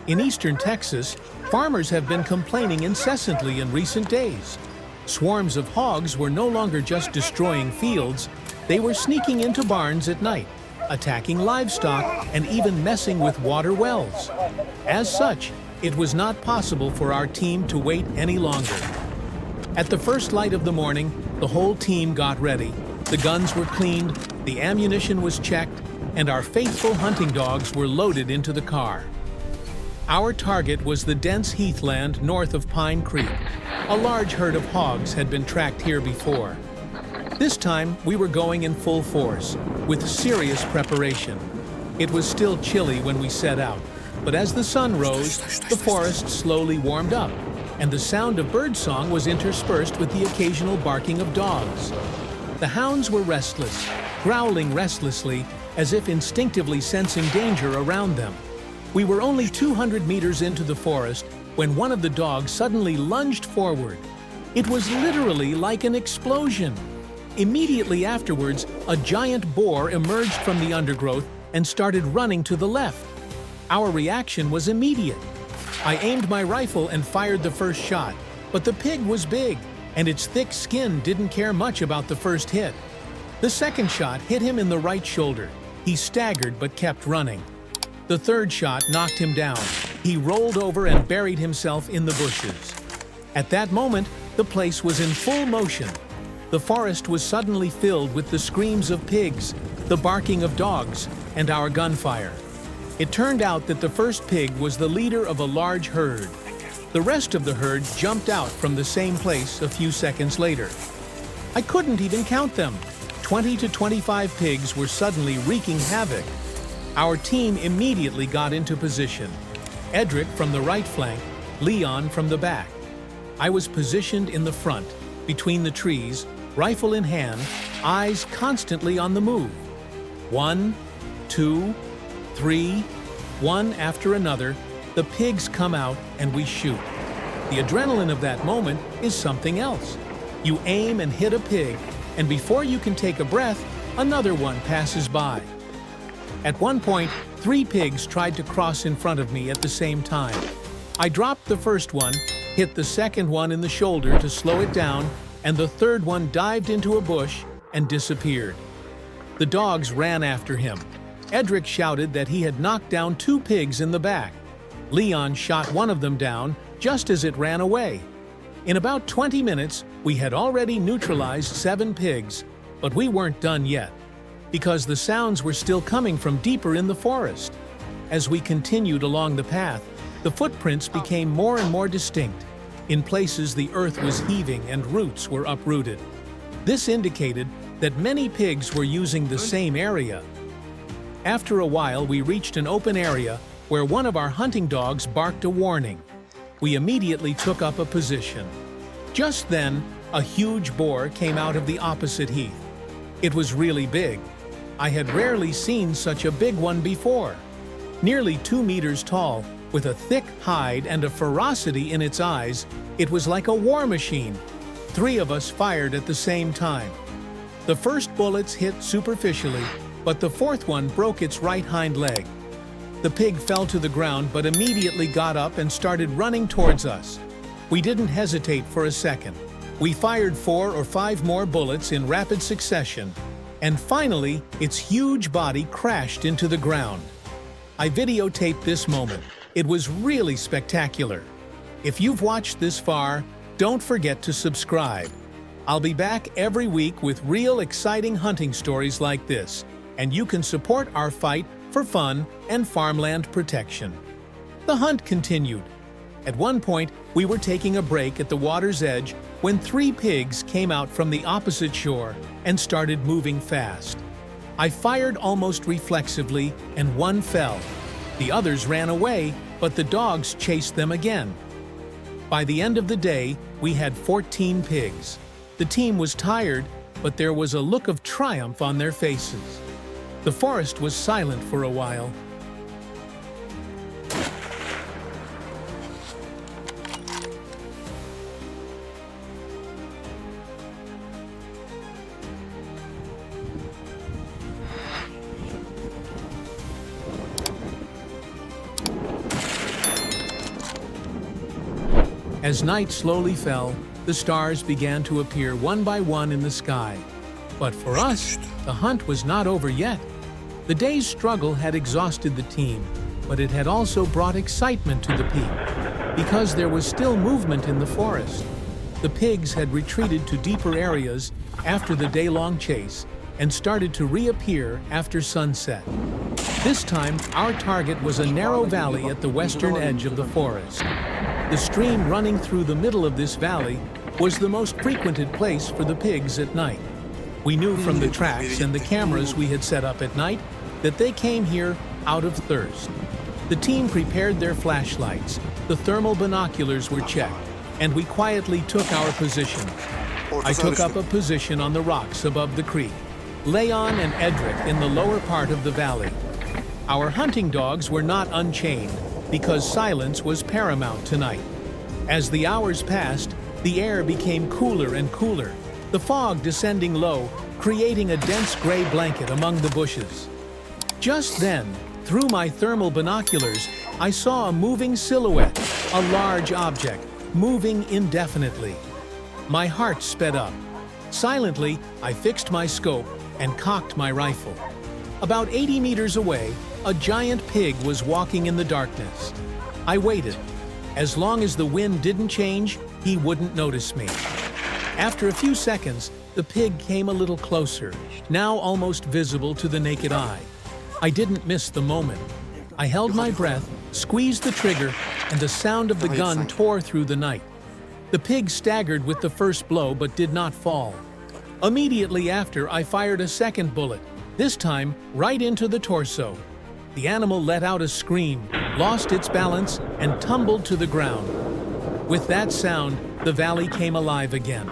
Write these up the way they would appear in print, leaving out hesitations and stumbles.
In eastern Texas, farmers have been complaining incessantly in recent days. Swarms of hogs were no longer just destroying fields, they were sneaking into barns at night, attacking livestock, and even messing with water wells. As such, it was not possible for our team to wait any longer. At the first light of the morning, the whole team got ready. The guns were cleaned, the ammunition was checked, and our faithful hunting dogs were loaded into the car. Our target was the dense heathland north of Pine Creek. A large herd of hogs had been tracked here before. This time, we were going in full force, with serious preparation. It was still chilly when we set out, but as the sun rose, the forest slowly warmed up, and the sound of birdsong was interspersed with the occasional barking of dogs. The hounds were restless, growling restlessly, as if instinctively sensing danger around them. We were only 200 meters into the forest when one of the dogs suddenly lunged forward. It was literally like an explosion. Immediately afterwards, a giant boar emerged from the undergrowth and started running to the left. Our reaction was immediate. I aimed my rifle and fired the first shot, but the pig was big, and its thick skin didn't care much about the first hit. The second shot hit him in the right shoulder. He staggered but kept running. The third shot knocked him down. He rolled over and buried himself in the bushes. At that moment, the place was in full motion. The forest was suddenly filled with the screams of pigs, the barking of dogs, and our gunfire. It turned out that the first pig was the leader of a large herd. The rest of the herd jumped out from the same place a few seconds later. I couldn't even count them. 20 to 25 pigs were suddenly wreaking havoc. Our team immediately got into position. Edric from the right flank, Leon from the back. I was positioned in the front, between the trees, rifle in hand, eyes constantly on the move. 1, 2, 3, one after another, the pigs come out and we shoot. The adrenaline of that moment is something else. You aim and hit a pig, and before you can take a breath, another one passes by. At one point, 3 pigs tried to cross in front of me at the same time. I dropped the first one, hit the second one in the shoulder to slow it down, and the third one dived into a bush and disappeared. The dogs ran after him. Edric shouted that he had knocked down 2 pigs in the back. Leon shot one of them down just as it ran away. In about 20 minutes, we had already neutralized 7 pigs, but we weren't done yet, because the sounds were still coming from deeper in the forest. As we continued along the path, the footprints became more and more distinct. In places, the earth was heaving and roots were uprooted. This indicated that many pigs were using the same area. After a while, we reached an open area where one of our hunting dogs barked a warning. We immediately took up a position. Just then, a huge boar came out of the opposite heath. It was really big. I had rarely seen such a big one before. Nearly 2 meters tall, with a thick hide and a ferocity in its eyes, it was like a war machine. 3 of us fired at the same time. The first bullets hit superficially, but the fourth one broke its right hind leg. The pig fell to the ground but immediately got up and started running towards us. We didn't hesitate for a second. We fired 4 or 5 more bullets in rapid succession, and finally, its huge body crashed into the ground. I videotaped this moment. It was really spectacular. If you've watched this far, don't forget to subscribe. I'll be back every week with real exciting hunting stories like this, and you can support our fight for fun and farmland protection. The hunt continued. At one point, we were taking a break at the water's edge when 3 pigs came out from the opposite shore and started moving fast. I fired almost reflexively and one fell. The others ran away, but the dogs chased them again. By the end of the day, we had 14 pigs. The team was tired, but there was a look of triumph on their faces. The forest was silent for a while. As night slowly fell, the stars began to appear one by one in the sky. But for us, the hunt was not over yet. The day's struggle had exhausted the team, but it had also brought excitement to the peak, because there was still movement in the forest. The pigs had retreated to deeper areas after the day-long chase and started to reappear after sunset. This time, our target was a narrow valley at the western edge of the forest. The stream running through the middle of this valley was the most frequented place for the pigs at night. We knew from the tracks and the cameras we had set up at night that they came here out of thirst. The team prepared their flashlights, the thermal binoculars were checked, and we quietly took our position. I took up a position on the rocks above the creek, Leon and Edric in the lower part of the valley. Our hunting dogs were not unchained, because silence was paramount tonight. As the hours passed, the air became cooler and cooler, the fog descending low, creating a dense gray blanket among the bushes. Just then, through my thermal binoculars, I saw a moving silhouette, a large object, moving indefinitely. My heart sped up. Silently, I fixed my scope and cocked my rifle. About 80 meters away, a giant pig was walking in the darkness. I waited. As long as the wind didn't change, he wouldn't notice me. After a few seconds, the pig came a little closer, now almost visible to the naked eye. I didn't miss the moment. I held my breath, squeezed the trigger, and the sound of the gun tore through the night. The pig staggered with the first blow but did not fall. Immediately after, I fired a second bullet, this time right into the torso. The animal let out a scream, lost its balance, and tumbled to the ground. With that sound, the valley came alive again.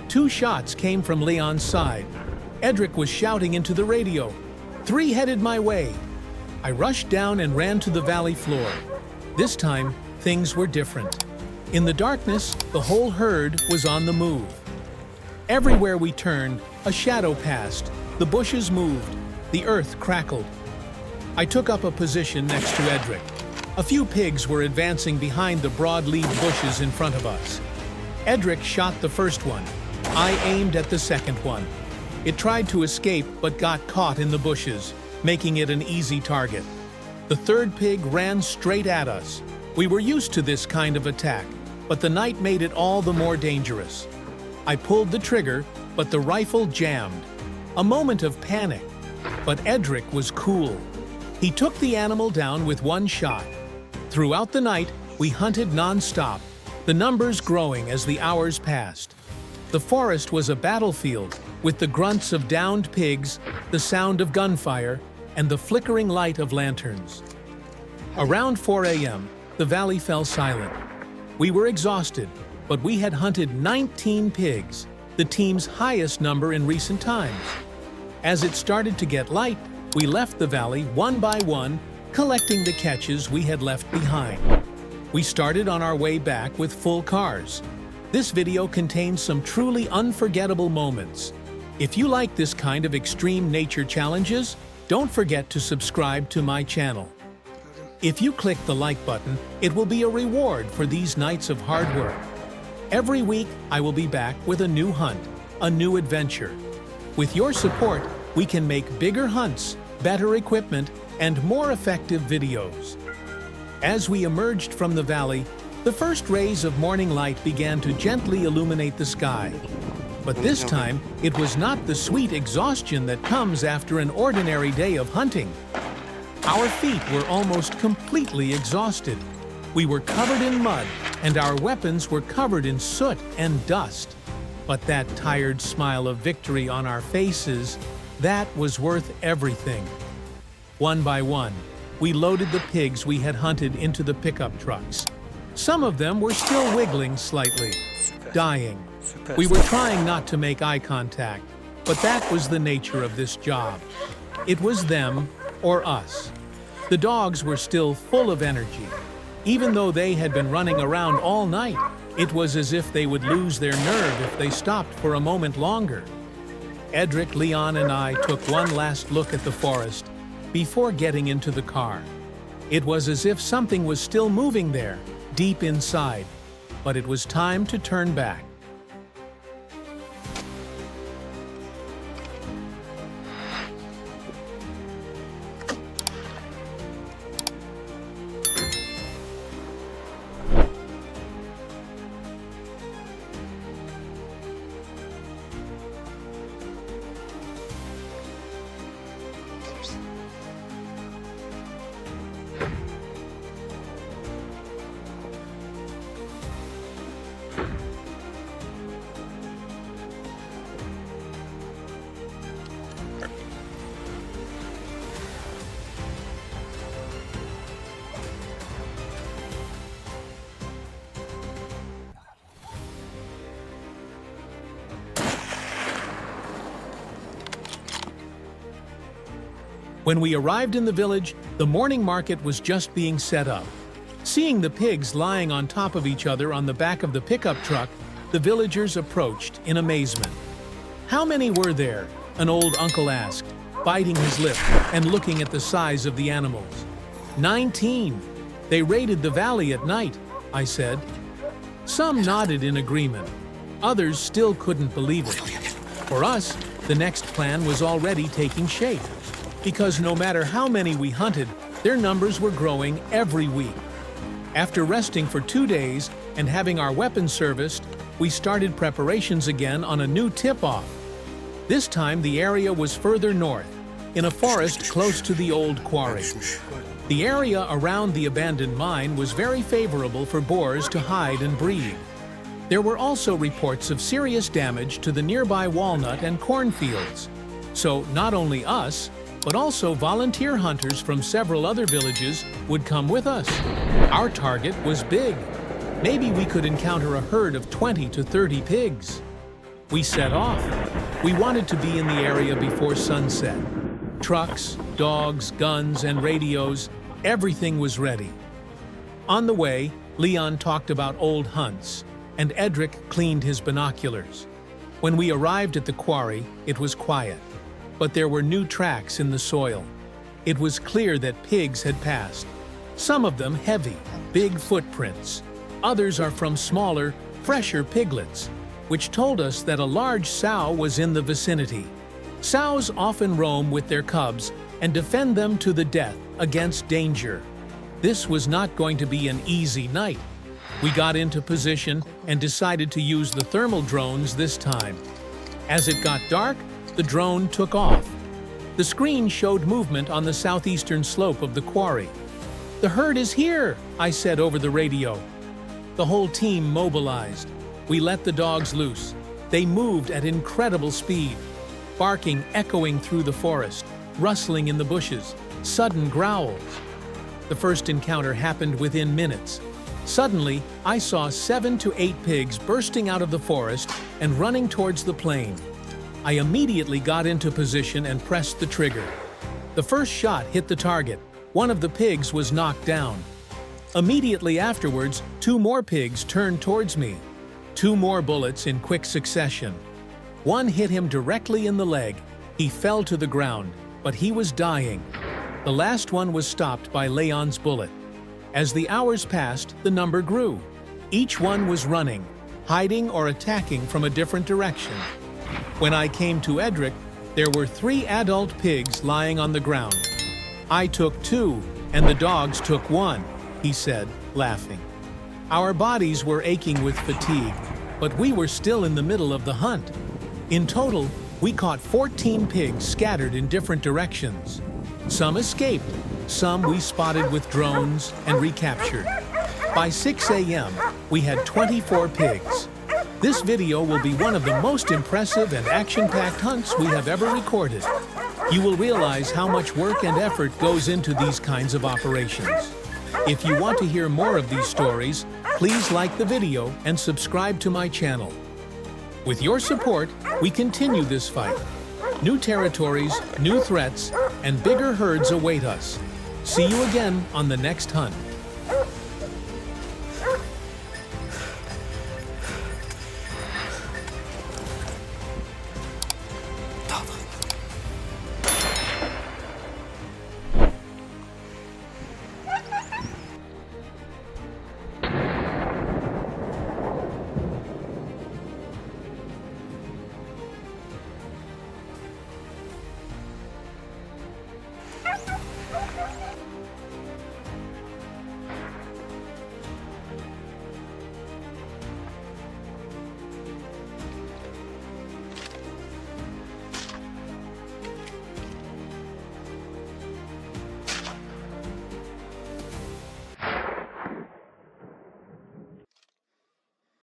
2 shots came from Leon's side. Edric was shouting into the radio. 3 headed my way. I rushed down and ran to the valley floor. This time, things were different. In the darkness, the whole herd was on the move. Everywhere we turned, a shadow passed. The bushes moved. The earth crackled. I took up a position next to Edric. A few pigs were advancing behind the broad-leaved bushes in front of us. Edric shot the first one. I aimed at the second one. It tried to escape but got caught in the bushes, making it an easy target. The third pig ran straight at us. We were used to this kind of attack, but the night made it all the more dangerous. I pulled the trigger, but the rifle jammed. A moment of panic, but Edric was cool. He took the animal down with 1 shot. Throughout the night, we hunted non-stop, the numbers growing as the hours passed. The forest was a battlefield, with the grunts of downed pigs, the sound of gunfire, and the flickering light of lanterns. Around 4 a.m., the valley fell silent. We were exhausted, but we had hunted 19 pigs, the team's highest number in recent times. As it started to get light, we left the valley one by one, collecting the catches we had left behind. We started on our way back with full cars. This video contains some truly unforgettable moments. If you like this kind of extreme nature challenges, don't forget to subscribe to my channel. If you click the like button, it will be a reward for these nights of hard work. Every week, I will be back with a new hunt, a new adventure. With your support, we can make bigger hunts, better equipment, and more effective videos. As we emerged from the valley, the first rays of morning light began to gently illuminate the sky. But this time, it was not the sweet exhaustion that comes after an ordinary day of hunting. Our feet were almost completely exhausted. We were covered in mud, and our weapons were covered in soot and dust. But that tired smile of victory on our faces, that was worth everything. One by one, we loaded the pigs we had hunted into the pickup trucks. Some of them were still wiggling slightly, dying. We were trying not to make eye contact, but that was the nature of this job. It was them or us. The dogs were still full of energy. Even though they had been running around all night, it was as if they would lose their nerve if they stopped for a moment longer. Edric, Leon, and I took one last look at the forest before getting into the car. It was as if something was still moving there, deep inside. but it was time to turn back. When we arrived in the village, the morning market was just being set up. Seeing the pigs lying on top of each other on the back of the pickup truck, the villagers approached in amazement. "How many were there?" an old uncle asked, biting his lip and looking at the size of the animals. 19. They raided the valley at night, I said. Some nodded in agreement. Others still couldn't believe it. For us, the next plan was already taking shape. Because no matter how many we hunted, their numbers were growing every week. After resting for 2 days and having our weapons serviced, we started preparations again on a new tip-off. This time the area was further north, in a forest close to the old quarry. The area around the abandoned mine was very favorable for boars to hide and breed. There were also reports of serious damage to the nearby walnut and cornfields. So not only us, but also volunteer hunters from several other villages would come with us. Our target was big. Maybe we could encounter a herd of 20 to 30 pigs. We set off. We wanted to be in the area before sunset. Trucks, dogs, guns, and radios, everything was ready. On the way, Leon talked about old hunts, and Edric cleaned his binoculars. When we arrived at the quarry, it was quiet. But there were new tracks in the soil. It was clear that pigs had passed. Some of them heavy, big footprints. Others are from smaller, fresher piglets, which told us that a large sow was in the vicinity. Sows often roam with their cubs and defend them to the death against danger. This was not going to be an easy night. We got into position and decided to use the thermal drones this time. As it got dark, the drone took off. The screen showed movement on the southeastern slope of the quarry. "The herd is here," I said over the radio. The whole team mobilized. We let the dogs loose. They moved at incredible speed, barking echoing through the forest, rustling in the bushes, sudden growls. The first encounter happened within minutes. Suddenly, I saw 7 to 8 pigs bursting out of the forest and running towards the plain. I immediately got into position and pressed the trigger. The first shot hit the target. One of the pigs was knocked down. Immediately afterwards, 2 more pigs turned towards me. 2 more bullets in quick succession. One hit him directly in the leg. He fell to the ground, but he was dying. The last one was stopped by Leon's bullet. As the hours passed, the number grew. Each one was running, hiding or attacking from a different direction. When I came to Edric, there were 3 adult pigs lying on the ground. I took 2, and the dogs took 1, he said, laughing. Our bodies were aching with fatigue, but we were still in the middle of the hunt. In total, we caught 14 pigs scattered in different directions. Some escaped, some we spotted with drones and recaptured. By 6 a.m., we had 24 pigs. This video will be one of the most impressive and action-packed hunts we have ever recorded. You will realize how much work and effort goes into these kinds of operations. If you want to hear more of these stories, please like the video and subscribe to my channel. With your support, we continue this fight. New territories, new threats, and bigger herds await us. See you again on the next hunt.